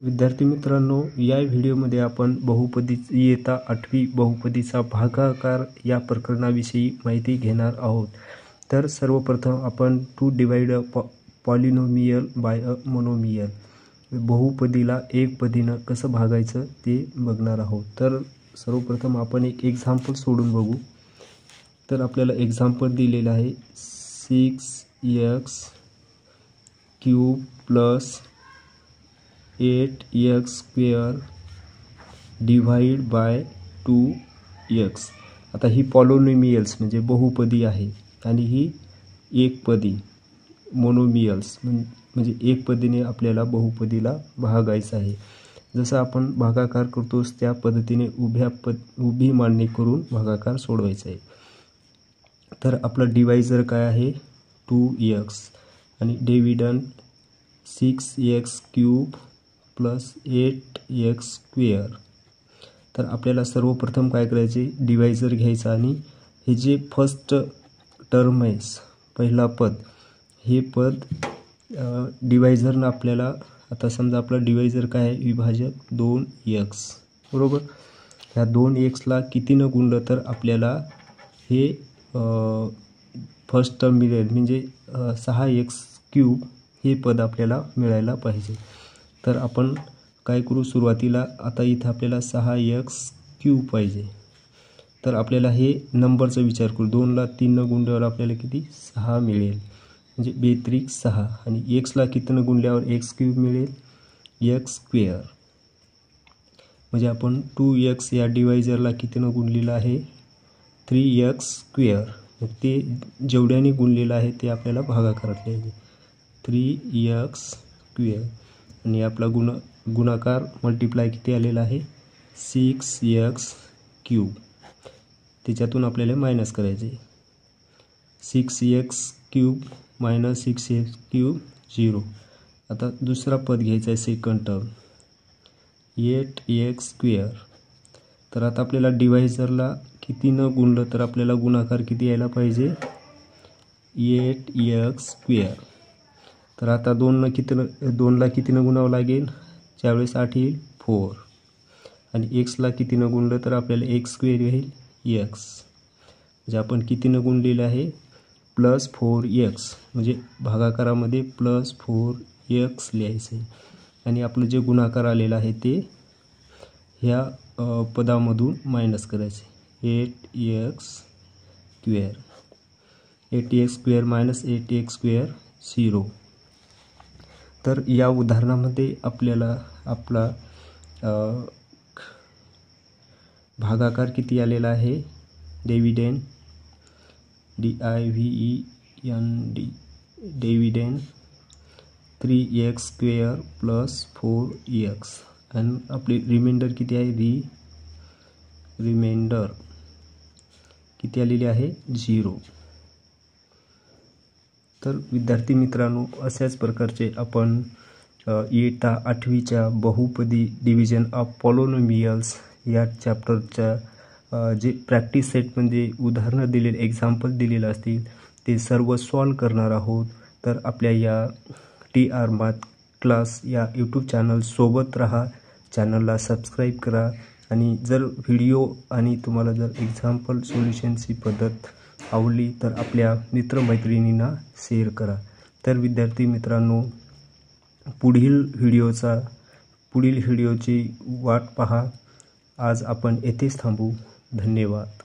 विद्यार्थी मित्रांनो, या व्हिडिओमध्ये आपण बहुपदीची इयत्ता 8वी बहुपदीचा भागाकार या प्रकरणाविषयी माहिती घेणार आहोत। तर सर्वप्रथम आपण to divide a polynomial by a monomial, बहुपदीला एक पदीनं कसं भागायचं ते बघणार आहोत। तर सर्वप्रथम आपण एक एक्झाम्पल सोडून बघू। तर आपल्याला एक्झाम्पल दिलेलं आहे 6x cube plus 8x square divide by 2x। आता ही पॉलिनोमियल्स म्हणजे बहुपदी आहे आणि ही एकपदी मोनोमियल्स म्हणजे एकपदीने आपल्याला बहुपदीला भागायचं आहे। जसं आपण भागाकार करतोस त्या पद्धतीने उभी मांडणी करून भागाकार सोडवायचा आहे। तर आपला डिवायझर काय आहे 2x आणि dividend 6x cube plus 8x square. तर आपल्याला सर्वप्रथम काय करायचे, डिवायझर घ्यायचा आणि हे जे फर्स्ट टर्म आहे पहिला पद, हे पद डिवायझरनं आपल्याला, आता समजा आपला डिवायझर काय आहे विभाजक 2x बरोबर। ह्या 2xला कितीनं गुणलं तर आपल्याला हे फर्स्ट टर्म मिळेल, म्हणजे 6x क्यूब हे पद आपल्याला मिळायला पाहिजे। तर आपण काय करू, सुरुवातीला आता इथं आपल्याला 6x क्यूब पाहिजे। तर आपल्याला हे नंबरचा विचार करू, 2ला 3नं गुणल्यावर आपल्याला किती 6 मिळेल, म्हणजे बेत्रिक 6 आणि xला कितीनं गुणल्यावर x क्यूब मिळेल x स्क्वेअर। म्हणजे आपण 2x या डिवायझरला कितीनं गुणलेलं आहे 3x स्क्वेअर। मग ते जेवढ्याने गुणलेलं आहे ते आपल्याला भागाकारात लिहायचे 3x स्क्वेअर आणि आपला गुणाकार मल्टिप्लाय किती आलेला आहे 6x क्यूब। त्याच्यातून आपल्याला मायनस करायचे 6x cube minus 6x cube 0। आता दुसरा पद घ्यायचा आहे सेकंड टर्म 8x स्क्वेअर। तर आता आपल्याला डिवायझरला किती न गुणलं तर आपल्याला गुणाकार किती यायला पाहिजे 8x स्क्वेअर। तर आता 2ला कितीनं गुणावं लागेल, ज्यावेळेस 8 येईल 4 आणि xला कितीनं गुणलं तर आपल्याला x स्क्वेअर येईल x। म्हणजे आपण कितीनं गुणलेलं आहे प्लस 4x, म्हणजे भागाकारामध्ये प्लस 4x लिहायचं आहे आणि आपलं जे गुणाकार आलेलं आहे ते ह्या पदामधून मायनस करायचे 8x square. 8x square minus 8x square 0। तर या उदाहरणामध्ये आपल्याला आपला भागाकार किती आलेला आहे, dividend DIVEND dividend 3x square plus 4x आणि आपली रिमाइंडर किती आहे रिमाइंडर किती आलेली आहे 0। तर विद्यार्थी मित्रांनो, अशाच प्रकारचे आपण इयत्ता 8वीच्या बहुपदी डिव्हिजन ऑफ पॉलिनोमियल्स या चॅप्टरच्या जे प्रॅक्टिस सेटमध्ये उदाहरणं दिलेले एक्झाम्पल दिलेले असतील ते सर्व सॉल्व करणार आहोत। तर आपल्या या TR मॅथ क्लास या यूट्यूब चॅनल सोबत राहा, चॅनलला सबस्क्राईब करा आणि जर व्हिडिओ आणि तुम्हाला जर एक्झाम्पल सोल्युशनची पद्धत आवडली तर आपल्या मित्रमैत्रिणींना शेअर करा। तर विद्यार्थी मित्रांनो, पुढील व्हिडिओची वाट पहा। आज आपण येथेच थांबू। धन्यवाद।